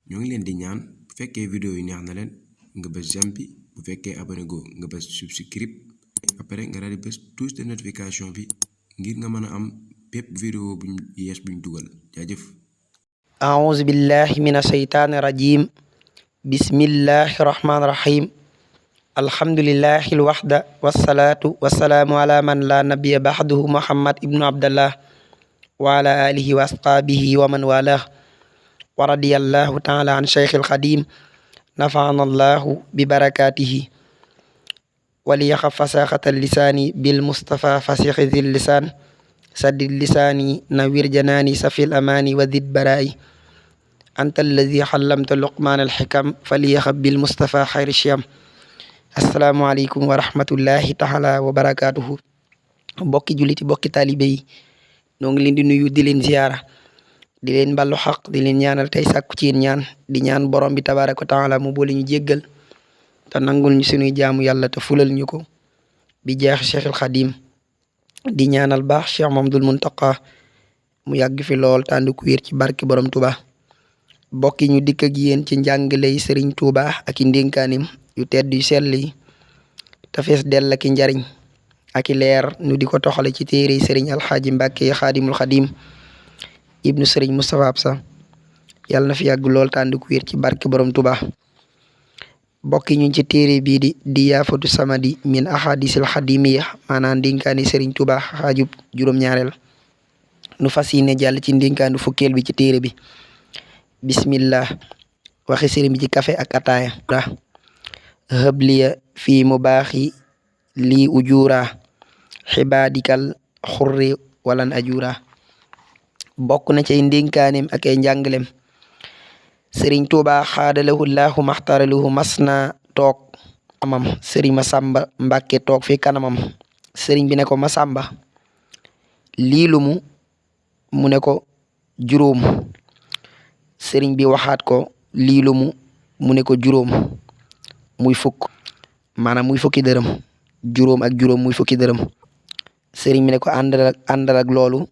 ñoo ngi leen di ñaan bu fekkee vidéo yi neex na leen nga bës j'aime bi bu fekkee abonné go nga bës subscribe après nga daal di bës touche de notification bi ngir nga mën a am bépp vidéo buñ yees buñ dugal jaajëf. أعوذ بالله من الشيطان الرجيم بسم الله الرحمن الرحيم الحمد لله الوحدة والصلاة والسلام على من لا نبي بعده محمد ابن عبد الله وعلى آله وأصحابه ومن والاه ورضي الله تعالى عن شيخ الخديم نفعنا الله ببركاته وليخف فساخة اللسان بالمصطفى فسيخ ذي اللسان سدد لساني نوير جناني سفي الأماني وذد برائي أنت الذي علمت لقمان الحكم فليخب بالمصطفى خير الشيم السلام عليكم ورحمة الله تعالى وبركاته bokki juliti bokki taalibe yi ñoo ngi leen di nuyu di leen ziyaara di leen ballu xaq di leen ñaanal tey sàkku ci ñaan di ñaan borom bi tabaaraka wa taala mu boole ñu jéggal te nangul ñu sunuy jaamu yàlla te fulal ñu ko bi jeex Cheikhul Xadim di ñaanal baax Cheikh Mamadul Muntaqa mu yàgg fi lool tànd ku wér ci barke borom Touba bokki ñu dikk ak yéen ci njàngaley Sëriñ Touba ak i ndénkaanim yu tedd yu sell yi te fees dell ak i njariñ ak i leer nu di ko toxale ci téere Sëriñ Alxaaji Mbàkke Xaadimul Xadim ibnu Sëriñ Moustapha Absa yàlla na fi yàgg lool tànd ku wér ci barke borom Touba bokki ñu ci téere bii di yaafatu samadi min ahadisil xadimiya maanaam ndénkaani Sëriñ Touba xaajub juróom-ñaareel nu fas yéene jàll ci ndénkaanu fukkeel bi ci téere bi bismillah waxi sëriñ bi ci kafe ak ataaya hëbliya fii mu baaxi lii ujuura xibaadikal xurri walan ajuura bokk na cay ndénkaaneem ak ay njàngalem sëriñ Tuuba xaadalahu laahu maxtaralahu mas na toog amam sëriñ Masamba Mbàkke toog fi kanamam sëriñ bi ne ko Masamba lii lu mu ne ko juróom sëriñ bi waxaat ko lii lu mu ne ko juróom muy fukk maanaam muy fukki dërëm juróom ak juróom muy fukki dërëm sëriñ bi ne ko àndal ak loolu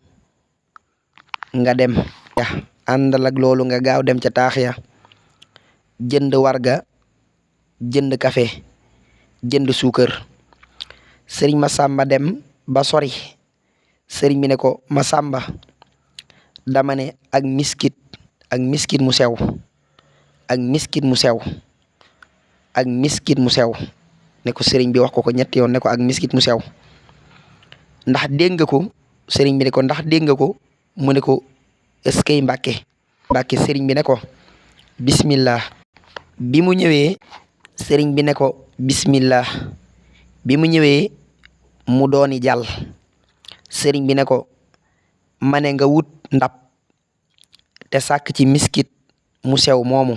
nga dem àndal ak loolu nga gaaw dem ca taax ya jënd warga jënd kafe jënd suukar sëriñ Masamba dem ba sori sëriñ bi ne ko Masamba dama ne ak miskit mu sew ak miskit mu sew ak miskit mu sew ne ko sëriñ bi wax ko ñetti yoon ne ko ak miskit mu sew ndax dégg nga ko sëriñ bi ne ko ndax dégg nga ko mu ne ko eskay Mbàkke sëriñ bi ne ko bismillah bi mu ñëwee sëriñ bi ne ko bismillah bi mu ñëwee mu dooni jàll sëriñ bi ne ko ma ne nga wut ndab te sàkk ci miskit mu sew moomu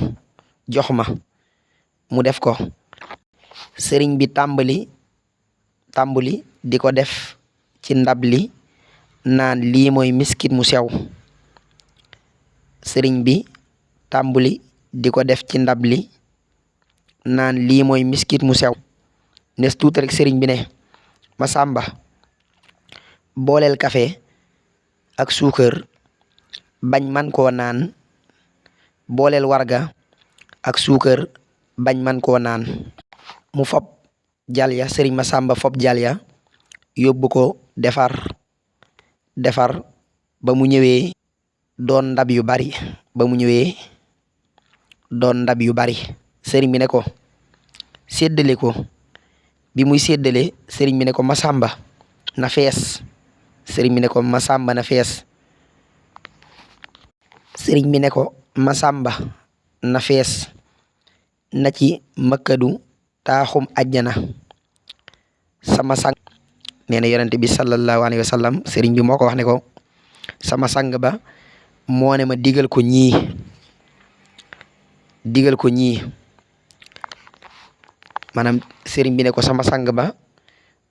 jox ma mu def ko sëriñ bi tàmbali di ko def ci ndab li naan lii mooy miskit mu sew sëriñ bi tàmbali di ko def ci ndab li naan lii mooy miskit mu sew nes tuuti rek sëriñ bi ne Masamba booleel kafe ak suukar bañ man koo naan booleel warga ak suukar bañ man koo naan mu fob jal ya sëriñ Masamba fob jal ya yóbbu ko defar ba mu ñëwee doon ndab yu bari sëriñ bi ne ko séddale ko bi muy séddale sëriñ bi ne ko Masamba na fees sëriñ bi ne ko Masamba na fees sëriñ bi ne ko Masamba na fees na ci mëkkadu taaxum ajjana sama sang nee na yonent bi sallallahu alayhi wa sallam sëriñ bi moo ko wax ne ko sama sang ba moo ne ma digal ko ñii maanaam sëriñ bi ne ko sama sang ba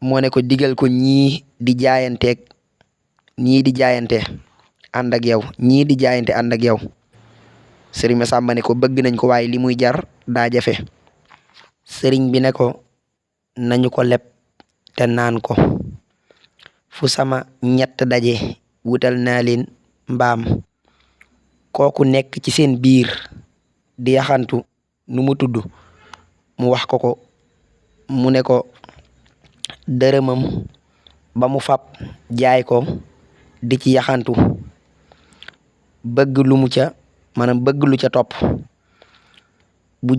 moo ne ko digal ko ñii di jaayante ànd ak yow sëriñ Masamba ne ko bëgg nañ ko waaye li muy jar daa jafe sëriñ bi ne ko nañu ko leb te naan ko fu sama ñett daje wutal naa leen mbaam kooku nekk ci seen biir di yaxantu nu mu tudd mu wax ko mu ne ko dërëmam ba mu fab jaay ko di ci yaxantu bëgg lu ca topp bu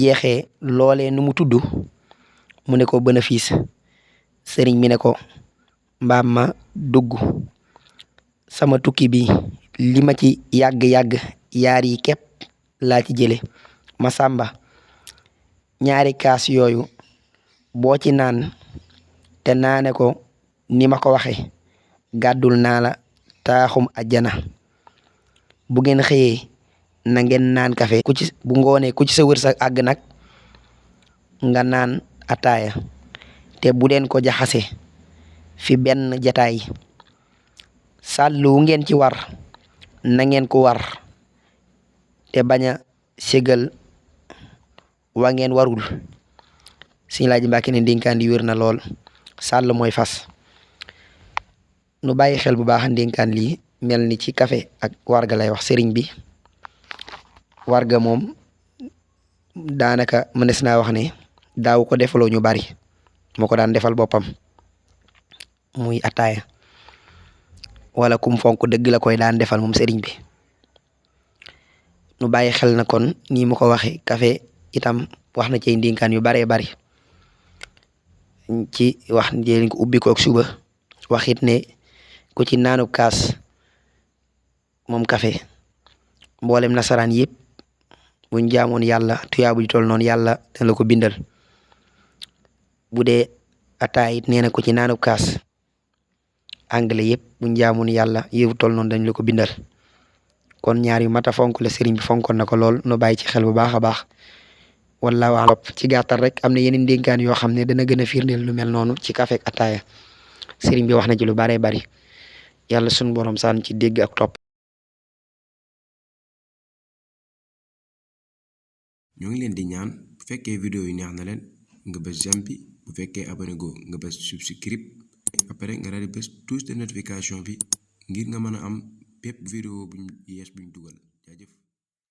jeexee loolee nu mu tudd mu ne ko bénéfice. sëriñ mi ne ko mbaam ma dugg sama tukki bi li ma ci yàgg-yàgg yaar yi képp laa ci jële ma sàmba ñaari kaas yooyu boo ci naan te naane ko ni ma ko waxe gàddul naa la taaxum ajjana bu ngeen xëyee na ngeen naan kafe bu ngoonee ku ci sa wërsëg àgg nag nga naan ataaya te bu leen ko jaxase fi benn jataay sàll wu ngeen ci war na ngeen ko war te bañ a ségal wa ngeen warul. Sëñ Laaji Mbàkke ne ndénkaan li wér na lool sàll mooy fas. nu bàyyi xel bu baax ndénkaan lii mel ni ci kafe ak warga lay wax. sëriñ bi warga moom daanaka mënees naa wax ne daaw ko defaloo ñu bari moo ko daan defal boppam muy ataaya wala kum fonk dëgg la koy daan defal moom sëriñ bi. nu bàyyi xel na kon nii mu ko waxe kafe itam wax na ci ndénkaan yu baree bari ci wax njëriñ ko ubbi ko ak suba waxit ne ku ci naanub kaas moom kafe mboolem nasaraan yëpp buñ jaamoon yàlla tuyaabu ji tol noonu yàlla dana la ko bindal. bu dee ataay it nee na ku ci naanub kaas anglais yëpp buñ jaamoon yàlla yëfu tol noonu dañ la ko bindal. kon ñaar yu mata fonk la sëriñ bi fonkoon na ko lool nu bàyyi ci xel bu baax a baax. wallaahu a'lam. ci gàttal rek am na yeneen ndénkaan yoo xam ne dana gën a firndeel lu mel noonu ci kafe ak ataaya sëriñ bi wax na ci lu baree bari yàlla sunu borom sànn ci dégg ak topp. ñoo ngi leen di ñaan bu fekkee vidéo yi neex na leen nga bës j'aime bi bu fekkee abonné go nga bës subscribe après nga daal di bës touche de notification bi ngir nga mën a am bépp vidéo buñ yees buñ dugal.